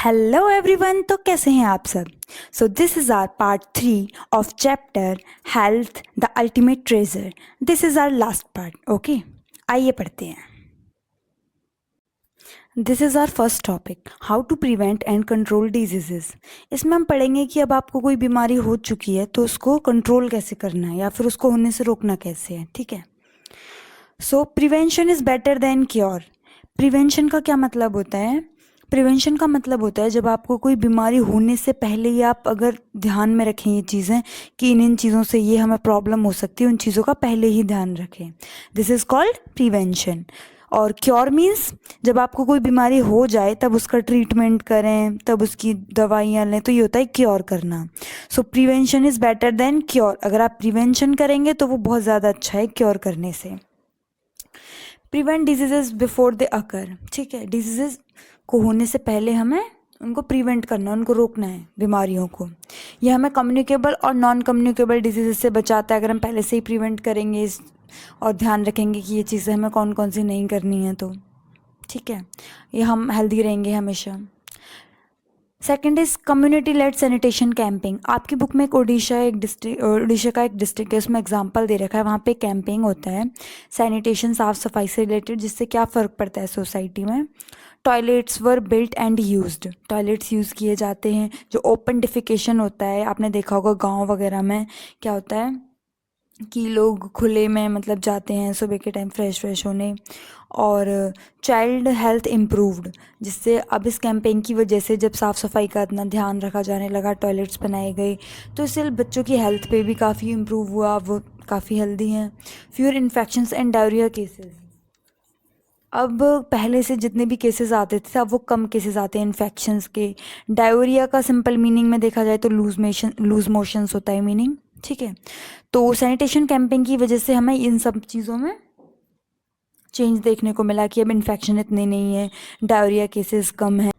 Hello everyone. तो कैसे हैं आप सब। So this is our part 3 of chapter health the ultimate treasure. This is our last part. Okay, आइए पढ़ते हैं। This is our first topic, how to prevent and control diseases. इसमें हम पढ़ेंगे कि अब आपको कोई बीमारी हो चुकी है तो उसको कंट्रोल कैसे करना है या फिर उसको होने से रोकना कैसे है। ठीक है। सो prevention is better than cure. Prevention का क्या मतलब होता है। प्रिवेंशन का मतलब होता है जब आपको कोई बीमारी होने से पहले ही आप अगर ध्यान में रखें ये चीज़ें कि इन चीज़ों से ये हमें प्रॉब्लम हो सकती है, उन चीज़ों का पहले ही ध्यान रखें। This is called prevention. और क्योर मीन्स जब आपको कोई बीमारी हो जाए तब उसका ट्रीटमेंट करें, तब उसकी दवाइयाँ लें, तो ये होता है क्योर करना। सो prevention is better than cure. अगर आप प्रिवेंशन करेंगे तो वो बहुत ज़्यादा अच्छा है क्योर करने से। प्रिवेंट डिजीजेज बिफोर दे अकर। ठीक है, डिजीजेज को होने से पहले हमें उनको प्रिवेंट करना, उनको रोकना है बीमारियों को। यह हमें कम्युनिकेबल और नॉन कम्युनिकेबल डिजीजेज से बचाता है अगर हम पहले से ही प्रिवेंट करेंगे और ध्यान रखेंगे कि ये चीज़ें हमें कौन कौन सी नहीं करनी है। तो ठीक है, ये हम हेल्दी रहेंगे हमेशा। Second is community lead sanitation camping. आपकी बुक में एक उड़ीसा का एक डिस्ट्रिक्ट है, उसमें एग्जाम्पल दे रखा है। वहाँ पे कैंपिंग होता है सैनिटेशन, साफ सफाई से रिलेटेड, जिससे क्या फ़र्क पड़ता है सोसाइटी में। Toilets were built and used. Toilets use किए जाते हैं। जो ओपन डिफिकेशन होता है, आपने देखा होगा गांव वगैरह में क्या होता है कि लोग खुले में मतलब जाते हैं सुबह के टाइम फ्रेश होने। और चाइल्ड हेल्थ इम्प्रूव्ड, जिससे अब इस कैंपेन की वजह से जब साफ़ सफाई का इतना ध्यान रखा जाने लगा, टॉयलेट्स बनाए गए, तो इससे बच्चों की हेल्थ पे भी काफ़ी इम्प्रूव हुआ, वो काफ़ी हेल्दी हैं। Fewer infections and diarrhoea cases. अब पहले से जितने भी केसेस आते थे अब वो कम केसेस आते हैं इन्फेक्शंस के। डायरिया का सिंपल मीनिंग में देखा जाए तो लूज मोशंस होता है मीनिंग। ठीक है, तो सैनिटेशन कैंपेन की वजह से हमें इन सब चीज़ों में चेंज देखने को मिला कि अब इन्फेक्शन इतने नहीं है, डायरिया केसेस कम है।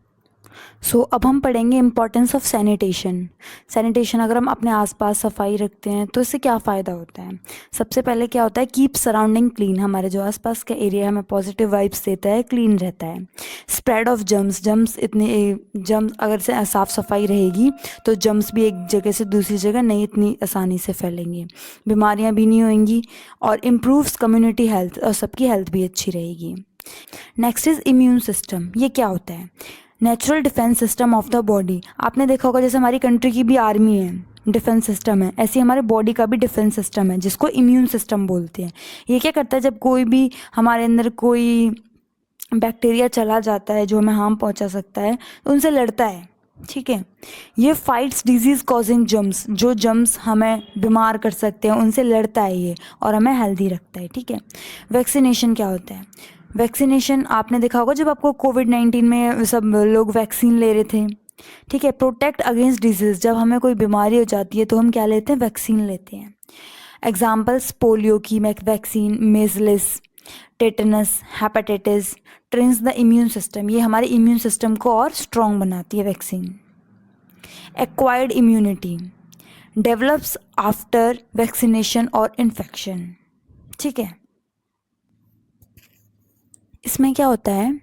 अब हम पढ़ेंगे इंपॉर्टेंस ऑफ सैनिटेशन। सैनिटेशन, अगर हम अपने आसपास सफाई रखते हैं तो इससे क्या फ़ायदा होता है। सबसे पहले क्या होता है, कीप सराउंडिंग क्लीन। हमारे जो आसपास का एरिया हमें पॉजिटिव वाइब्स देता है, क्लीन रहता है। स्प्रेड ऑफ जम्स अगर से साफ़ सफाई रहेगी तो जम्स भी एक जगह से दूसरी जगह नहीं इतनी आसानी से फैलेंगे, बीमारियां भी नहीं होंगी। और इम्प्रूव्स कम्युनिटी हेल्थ, और सबकी हेल्थ भी अच्छी रहेगी। Next is immune system. ये क्या होता है, natural defence system of the body. आपने देखा होगा जैसे हमारी कंट्री की भी आर्मी है, डिफेंस सिस्टम है, ऐसे हमारे बॉडी का भी डिफेंस सिस्टम है जिसको इम्यून सिस्टम बोलते हैं। ये क्या करता है, जब कोई भी हमारे अंदर कोई बैक्टीरिया चला जाता है जो हमें हार्म पहुंचा सकता है तो उनसे लड़ता है। ठीक है, ये फाइट्स डिजीज कॉजिंग जम्स, जो जम्स हमें बीमार कर सकते हैं उनसे लड़ता है ये, और हमें हेल्दी रखता है। ठीक है, वैक्सीनेशन क्या होता है। वैक्सीनेशन आपने देखा होगा जब आपको कोविड-19 में सब लोग वैक्सीन ले रहे थे। ठीक है, प्रोटेक्ट अगेंस्ट डिजीज, जब हमें कोई बीमारी हो जाती है तो हम क्या लेते हैं, वैक्सीन लेते हैं। एग्जाम्पल्स, पोलियो की vaccine, measles, tetanus, hepatitis trains the immune system. ये हमारे इम्यून सिस्टम को और स्ट्रॉन्ग बनाती है vaccine. Acquired immunity develops after vaccination or infection. ठीक है, इसमें क्या होता है,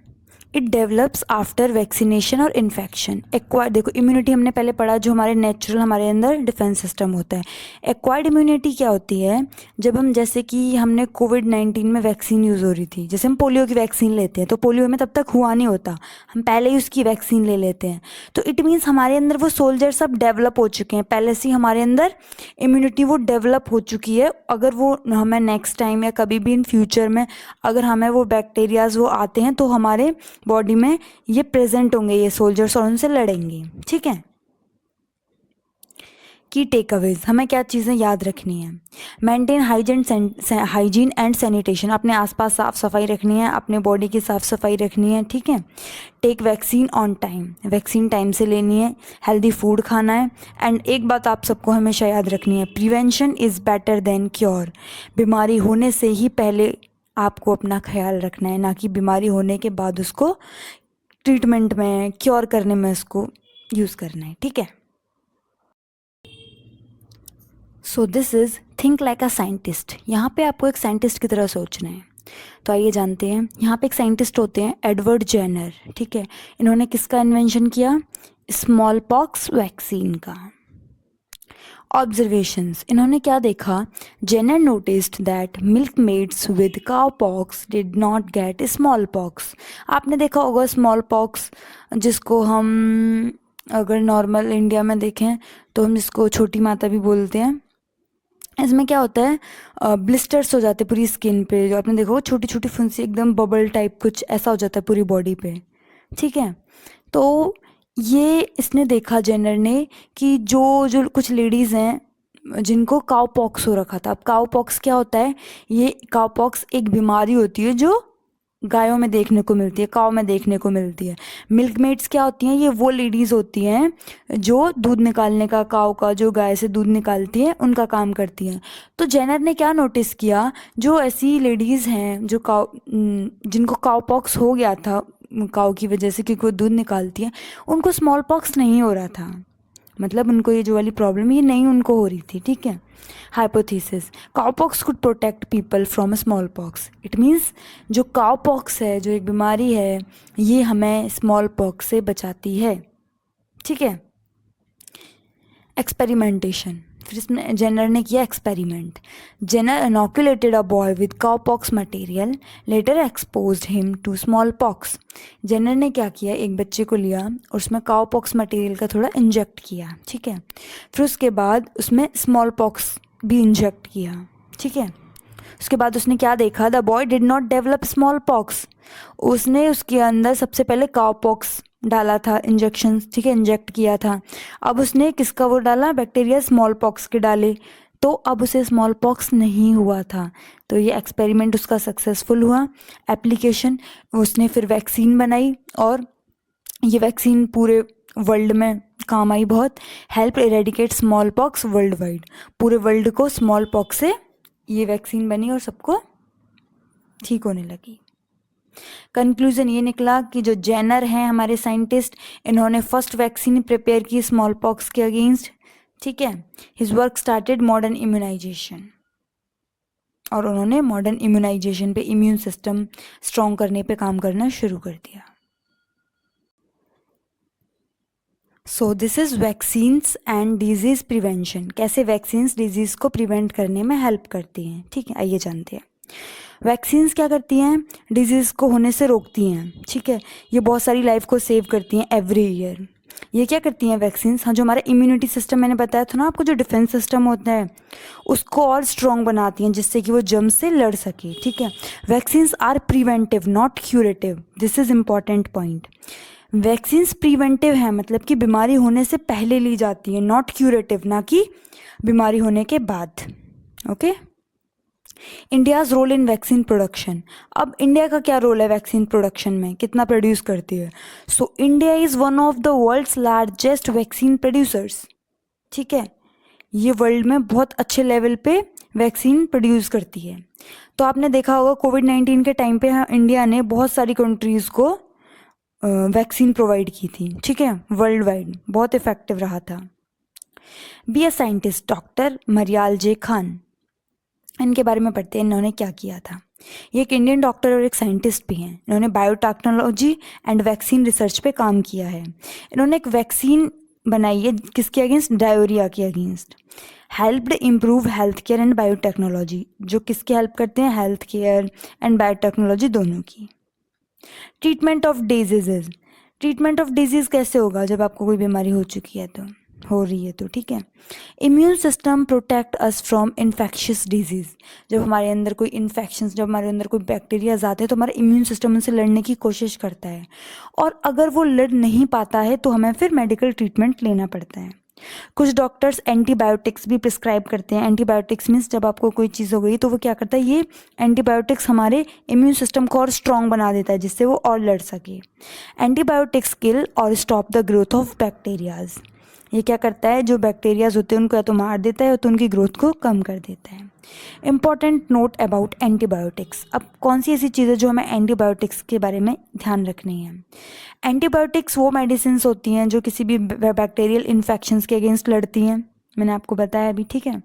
it develops after vaccination or infection. Acquired, देखो इम्यूनिटी हमने पहले पढ़ा जो हमारे नेचुरल हमारे अंदर डिफेंस सिस्टम होता है। एक्वायर्ड इम्यूनिटी क्या होती है, जब हम जैसे कि हमने कोविड-19 में वैक्सीन यूज़ हो रही थी, जैसे हम पोलियो की वैक्सीन लेते हैं तो पोलियो में तब तक हुआ नहीं होता, हम पहले ही उसकी वैक्सीन ले लेते हैं। तो इट मीन्स हमारे अंदर वो सोल्जर सब डेवलप हो चुके हैं, पहले से ही हमारे अंदर इम्यूनिटी वो डेवलप हो चुकी है। अगर वो हमें नेक्स्ट टाइम या कभी भी इन फ्यूचर में अगर हमें वो बैक्टीरियाज वो आते हैं तो हमारे बॉडी में ये प्रेजेंट होंगे, ये सोल्जर्स, और उनसे लड़ेंगे। ठीक है, की टेक अवेज, हमें क्या चीज़ें याद रखनी है। मेंटेन हाइजीन एंड सैनिटेशन, अपने आसपास साफ सफाई रखनी है, अपने बॉडी की साफ सफाई रखनी है। ठीक है, take vaccine on time, vaccine time से लेनी है, हेल्दी फूड खाना है। एंड एक बात आप सबको हमेशा याद रखनी है, prevention is better than cure. बीमारी होने से ही पहले आपको अपना ख्याल रखना है, ना कि बीमारी होने के बाद उसको ट्रीटमेंट में क्योर करने में उसको यूज़ करना है। ठीक है, सो this is think like a scientist. यहाँ पे आपको एक साइंटिस्ट की तरह सोचना है। तो आइए जानते हैं। यहाँ पे एक साइंटिस्ट होते हैं एडवर्ड जेनर, ठीक है। इन्होंने किसका इन्वेंशन किया? स्मॉल पॉक्स वैक्सीन का। ऑब्जर्वेशंस, इन्होंने क्या देखा? Jenner noticed that milk maids with cow pox did not get small pox. आपने देखा होगा स्मॉल पॉक्स, जिसको हम अगर नॉर्मल इंडिया में देखें तो हम जिसको छोटी माता भी बोलते हैं। इसमें क्या होता है, ब्लिस्टर्स हो जाते हैं पूरी स्किन पे, जो आपने देखा होगा छोटी छोटी फुंसी, एकदम बबल टाइप कुछ ऐसा हो जाता है पूरी बॉडी पे, ठीक है। तो ये इसने देखा जेनर ने कि जो जो कुछ लेडीज़ हैं जिनको काउ पॉक्स हो रखा था। अब काउ पॉक्स क्या होता है? ये काउ पॉक्स एक बीमारी होती है जो गायों में देखने को मिलती है, काऊ में देखने को मिलती है। मिल्कमेड्स क्या होती हैं? ये वो लेडीज़ होती हैं जो दूध निकालने का, काऊ का, जो गाय से दूध निकालती हैं उनका काम करती हैं। तो जेनर ने क्या नोटिस किया, जो ऐसी लेडीज़ हैं जो जिनको काऊ पॉक्स हो गया था काऊ की वजह से, क्योंकि वो दूध निकालती हैं, उनको स्मॉल पॉक्स नहीं हो रहा था। मतलब उनको ये जो वाली प्रॉब्लम ये नहीं उनको हो रही थी, ठीक है। Hypothesis, cowpox could protect people from small pox. It means जो काउपॉक्स है, जो एक बीमारी है, ये हमें स्मॉल पॉक्स से बचाती है, ठीक है। एक्सपेरिमेंटेशन, फिर इसमें जेनर ने किया experiment. Jenner inoculated a boy with cowpox material, later exposed him to small pox. Jenner ने क्या किया, एक बच्चे को लिया और उसमें काउपॉक्स मटेरियल का थोड़ा इंजेक्ट किया, ठीक है। फिर उसके बाद उसमें स्मॉल पॉक्स भी इंजेक्ट किया, ठीक है। उसके बाद उसने क्या देखा, the boy did not develop small pox. उसने उसके अंदर सबसे पहले काउ पॉक्स डाला था, इंजेक्शन, ठीक है, इंजेक्ट किया था। अब उसने किसका वो डाला, बैक्टीरिया स्मॉल पॉक्स के डाले, तो अब उसे स्मॉल पॉक्स नहीं हुआ था। तो ये एक्सपेरिमेंट उसका सक्सेसफुल हुआ। एप्लीकेशन, उसने फिर वैक्सीन बनाई और ये वैक्सीन पूरे वर्ल्ड में काम आई बहुत। Help eradicate small pox world wide, पूरे वर्ल्ड को स्मॉल पॉक्स से ये वैक्सीन बनी और सबको ठीक होने लगी। कंक्लूजन ये निकला कि जो जेनर हैं हमारे साइंटिस्ट, इन्होंने फर्स्ट वैक्सीन प्रिपेयर की स्मॉल पॉक्स के अगेंस्ट, ठीक है। His work started modern immunization, और उन्होंने मॉडर्न इम्यूनाइजेशन पे, इम्यून सिस्टम स्ट्रॉन्ग करने पे काम करना शुरू कर दिया। So this is vaccines and disease prevention, कैसे वैक्सीन्स डिजीज़ को प्रिवेंट करने में हेल्प करती हैं, ठीक है। आइए जानते हैं। वैक्सीन्स क्या करती हैं, डिजीज़ को होने से रोकती हैं, ठीक है। ये बहुत सारी लाइफ को सेव करती हैं एवरी ईयर। ये क्या करती हैं वैक्सीन्स, हाँ, जो हमारा इम्यूनिटी सिस्टम, मैंने बताया था ना आपको, जो डिफेंस सिस्टम होता है उसको और स्ट्रॉन्ग बनाती हैं, जिससे कि वो जर्म से लड़ सके, ठीक है। Vaccines are preventive not curative, this is important point. Vaccines preventive है, मतलब कि बीमारी होने से पहले ली जाती है, नॉट क्यूरेटिव, ना कि बीमारी होने के बाद, okay. India's role in vaccine production, अब इंडिया का क्या रोल है वैक्सीन प्रोडक्शन में, कितना प्रोड्यूस करती है? So India is one of the world's largest vaccine producers, ठीक है। ये वर्ल्ड में बहुत अच्छे लेवल पे वैक्सीन प्रोड्यूस करती है। तो आपने देखा होगा कोविड-19 के टाइम पे इंडिया ने बहुत सारी कंट्रीज़ को वैक्सीन प्रोवाइड की थी, ठीक है, वर्ल्ड वाइड, बहुत इफेक्टिव रहा था। बी ए साइंटिस्ट, डॉक्टर मरियाल जे खान, इनके बारे में पढ़ते हैं, इन्होंने क्या किया था। ये एक इंडियन डॉक्टर और एक साइंटिस्ट भी हैं। इन्होंने बायोटेक्नोलॉजी एंड वैक्सीन रिसर्च पे काम किया है। इन्होंने एक वैक्सीन बनाई है, किसके अगेंस्ट, डायरिया के against. Helped improve health care and biotechnology, जो किसके हेल्प करते हैं, हेल्थ केयर एंड बायोटेक्नोलॉजी दोनों की। Treatment of diseases, treatment of disease कैसे होगा, जब आपको कोई बीमारी हो चुकी है, तो हो रही है तो, ठीक है। Immune system protect us from infectious disease, जब हमारे अंदर कोई इन्फेक्शंस, जब हमारे अंदर कोई बैक्टीरियाज आते हैं तो हमारा इम्यून सिस्टम उनसे लड़ने की कोशिश करता है, और अगर वो लड़ नहीं पाता है तो हमें फिर मेडिकल ट्रीटमेंट लेना पड़ता है। कुछ डॉक्टर्स एंटीबायोटिक्स भी प्रिस्क्राइब करते हैं। एंटीबायोटिक्स मीन्स जब आपको कोई चीज़ हो गई तो वो क्या करता है, ये एंटीबायोटिक्स हमारे इम्यून सिस्टम को और स्ट्रॉन्ग बना देता है, जिससे वो और लड़ सके। एंटीबायोटिक्स किल और stop the growth of bacterias, ये क्या करता है, जो बैक्टीरियाज होते हैं उनको या तो मार देता है या तो उनकी ग्रोथ को कम कर देता है। इंपॉर्टेंट नोट अबाउट एंटीबायोटिक्स, अब कौन सी ऐसी चीज़ें जो हमें एंटीबायोटिक्स के बारे में ध्यान रखनी है। एंटीबायोटिक्स वो मेडिसिन होती हैं जो किसी भी बैक्टीरियल इन्फेक्शंस के अगेंस्ट लड़ती हैं, मैंने आपको बताया अभी, ठीक है।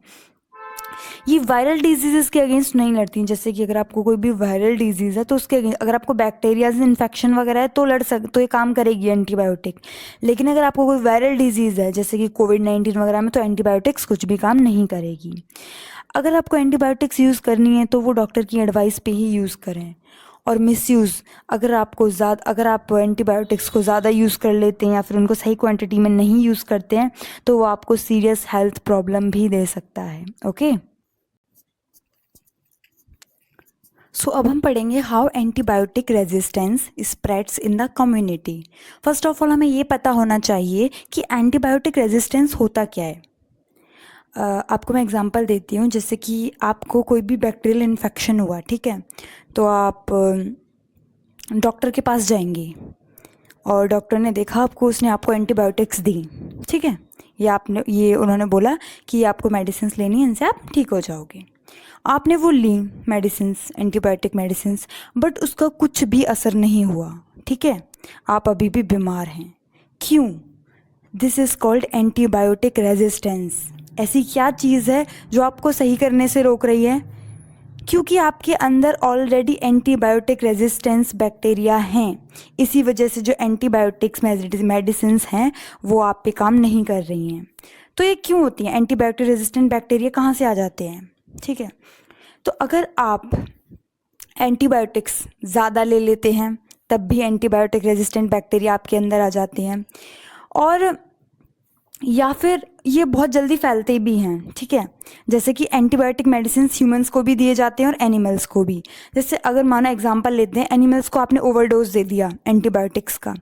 ये वायरल डिजीज़ के अगेंस्ट नहीं लड़ती हैं। जैसे कि अगर आपको कोई भी वायरल डिजीज़ है तो उसके अगेंस्ट, अगर आपको बैक्टीरिया से इन्फेक्शन वगैरह है तो तो ये काम करेगी एंटीबायोटिक। लेकिन अगर आपको कोई वायरल डिजीज़ है जैसे कि कोविड-19 वगैरह में, तो एंटीबायोटिक्स कुछ भी काम नहीं करेगी। अगर आपको एंटीबायोटिक्स यूज़ करनी है तो वो डॉक्टर की एडवाइस पे ही यूज़ करें। और मिसयूज़, अगर आप एंटीबायोटिक्स को ज़्यादा यूज़ कर लेते हैं या फिर उनको सही क्वांटिटी में नहीं यूज़ करते हैं तो वो आपको सीरियस हेल्थ प्रॉब्लम भी दे सकता है। ओके, सो अब हम पढ़ेंगे how antibiotic resistance spreads in the community. First of all हमें ये पता होना चाहिए कि एंटीबायोटिक रेजिस्टेंस होता क्या है। आपको मैं एग्जांपल देती हूँ। जैसे कि आपको कोई भी बैक्टीरियल इन्फेक्शन हुआ, ठीक है, तो आप डॉक्टर के पास जाएंगे और डॉक्टर ने देखा आपको, उसने आपको एंटीबायोटिक्स दी, ठीक है, ये उन्होंने बोला कि आपको मेडिसिन लेनी है, इनसे आप ठीक हो जाओगे। आपने वो ली मेडिसिन्स, एंटीबायोटिक मेडिसिन्स, बट उसका कुछ भी असर नहीं हुआ, ठीक है, आप अभी भी बीमार हैं। क्यों? This is called antibiotic resistance. ऐसी क्या चीज़ है जो आपको सही करने से रोक रही है? क्योंकि आपके अंदर ऑलरेडी एंटीबायोटिक रेजिस्टेंस बैक्टीरिया हैं। इसी वजह से जो एंटीबायोटिक्स मेडिसिन्स हैं वो आप पे काम नहीं कर रही हैं। तो ये क्यों होती हैं? एंटीबायोटिक रेजिस्टेंट बैक्टीरिया कहाँ से आ जाते हैं? ठीक है, तो अगर आप एंटीबायोटिक्स ज़्यादा ले लेते हैं तब भी एंटीबायोटिक रेजिस्टेंट बैक्टीरिया आपके अंदर आ जाते हैं, और या फिर ये बहुत जल्दी फैलते भी हैं, ठीक है। जैसे कि एंटीबायोटिक मेडिसिन ह्यूमंस को भी दिए जाते हैं और एनिमल्स को भी। जैसे अगर मानो एग्जांपल लेते हैं, एनिमल्स को आपने ओवरडोज दे दिया एंटीबायोटिक्स का,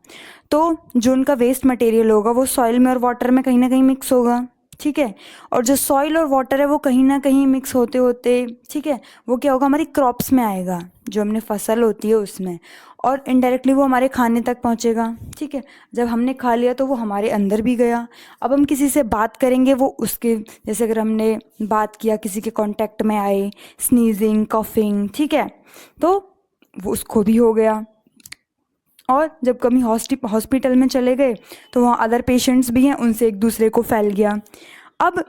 तो जो उनका वेस्ट मटेरियल होगा वो सॉइल में और वाटर में कहीं ना कहीं मिक्स होगा, ठीक है। और जो सॉइल और वाटर है वो कहीं ना कहीं मिक्स होते होते, ठीक है, वो क्या होगा, हमारी क्रॉप्स में आएगा, जो हमने फसल होती है उसमें, और इनडायरेक्टली वो हमारे खाने तक पहुंचेगा, ठीक है। जब हमने खा लिया तो वो हमारे अंदर भी गया। अब हम किसी से बात करेंगे, वो उसके, जैसे अगर हमने बात किया, किसी के कांटेक्ट में आए, स्नीजिंग, कॉफिंग, ठीक है, तो वो उसको भी हो गया। और जब कभी हॉस्पिटल में चले गए तो वहाँ अदर पेशेंट्स भी हैं, उनसे एक दूसरे को फैल गया। अब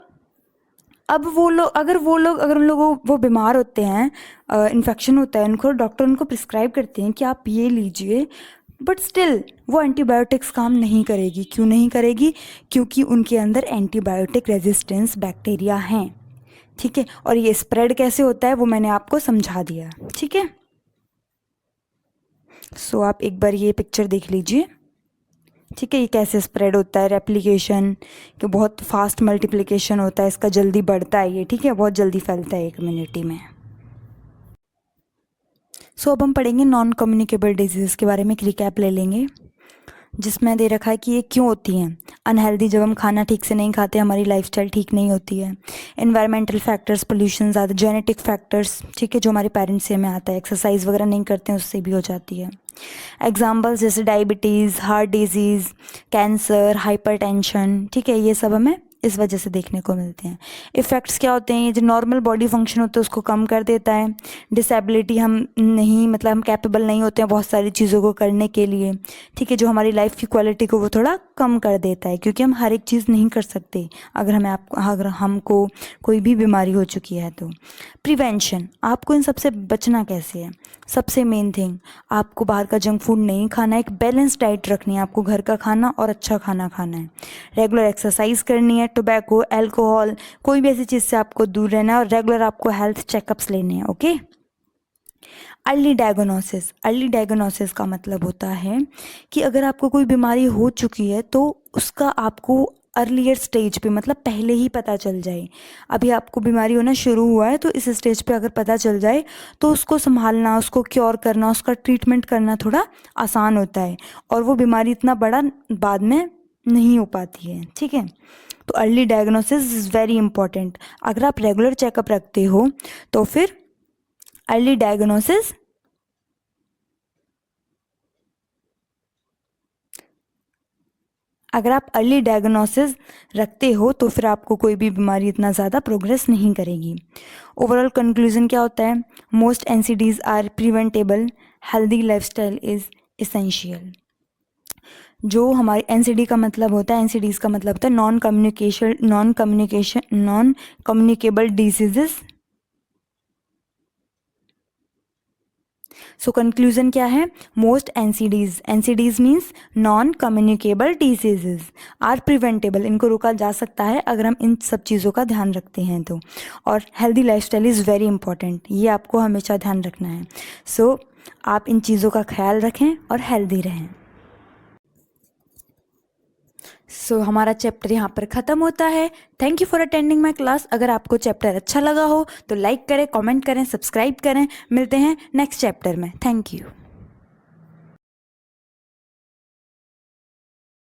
अगर उन लोगों वो बीमार होते हैं, इन्फेक्शन होता है उनको, डॉक्टर उनको प्रिस्क्राइब करते हैं कि आप ये लीजिए, बट स्टिल वो एंटीबायोटिक्स काम नहीं करेगी। क्यों नहीं करेगी? क्योंकि उनके अंदर एंटीबायोटिक रेजिस्टेंस बैक्टीरिया हैं, ठीक है। और ये स्प्रेड कैसे होता है वो मैंने आपको समझा दिया, ठीक है। सो आप एक बार ये पिक्चर देख लीजिए, ठीक है, ये कैसे स्प्रेड होता है, रेप्लिकेशन, कि बहुत फास्ट मल्टीप्लिकेशन होता है इसका, जल्दी बढ़ता है ये, ठीक है, बहुत जल्दी फैलता है कम्युनिटी में। सो अब हम पढ़ेंगे नॉन कम्युनिकेबल डिजीज़ के बारे में, एक रिकैप ले लेंगे, जिसमें दे रखा है कि ये क्यों होती हैं। अनहेल्दी, जब हम खाना ठीक से नहीं खाते, हमारी लाइफस्टाइल ठीक नहीं होती है। एनवायरमेंटल फैक्टर्स, पोल्यूशन ज़्यादा, जेनेटिक फैक्टर्स, ठीक है, जो हमारे पेरेंट्स से हमें आता है, एक्सरसाइज वगैरह नहीं करते हैं उससे भी हो जाती है। एग्जाम्पल्स जैसे diabetes, heart disease, cancer, hypertension, ठीक है, ये सब हमें इस वजह से देखने को मिलते हैं। इफ़ेक्ट्स क्या होते हैं? ये जो नॉर्मल बॉडी फंक्शन होता है उसको कम कर देता है। डिसेबिलिटी, हम नहीं, मतलब हम कैपेबल नहीं होते हैं बहुत सारी चीज़ों को करने के लिए, ठीक है, जो हमारी लाइफ की क्वालिटी को वो थोड़ा कम कर देता है, क्योंकि हम हर एक चीज़ नहीं कर सकते अगर हमको कोई भी बीमारी हो चुकी है तो। प्रिवेंशन, आपको इन सबसे बचना कैसे है? सबसे मेन थिंग, आपको बाहर का जंक फूड नहीं खाना है, एक बैलेंस डाइट रखनी है, आपको घर का खाना और अच्छा खाना खाना है, रेगुलर एक्सरसाइज करनी है, टोबैको, अल्कोहल, कोई भी ऐसी चीज़ से आपको दूर रहना है, और रेगुलर आपको हेल्थ चेकअप्स लेने हैं। ओके। अर्ली डायग्नोसिस का मतलब होता है कि अगर आपको कोई बीमारी हो चुकी है तो उसका आपको अर्लियर स्टेज पे, मतलब पहले ही पता चल जाए। अभी आपको बीमारी होना शुरू हुआ है तो इस स्टेज पे अगर पता चल जाए तो उसको संभालना, उसको क्योर करना, उसका ट्रीटमेंट करना थोड़ा आसान होता है, और वो बीमारी इतना बड़ा बाद में नहीं हो पाती है, ठीक है। तो early diagnosis is very important. अगर आप रेगुलर चेकअप रखते हो तो फिर अर्ली डायग्नोसिस अगर आप अर्ली डायग्नोसिस रखते हो तो फिर आपको कोई भी बीमारी इतना ज़्यादा प्रोग्रेस नहीं करेगी। ओवरऑल कंक्लूजन क्या होता है? Most NCDs are preventable, healthy lifestyle is essential. जो हमारी एनसीडी का मतलब होता है, एनसीडीज का मतलब होता है non communicable diseases. So conclusion क्या है? Most NCDs means non communicable diseases are preventable, इनको रोका जा सकता है अगर हम इन सब चीज़ों का ध्यान रखते हैं तो। और healthy lifestyle is very important, ये आपको हमेशा ध्यान रखना है। सो आप इन चीज़ों का ख्याल रखें और हेल्दी रहें। सो हमारा चैप्टर यहाँ पर ख़त्म होता है। Thank you for attending my class. अगर आपको चैप्टर अच्छा लगा हो तो लाइक करें, कमेंट करें, सब्सक्राइब करें। मिलते हैं नेक्स्ट चैप्टर में। Thank you.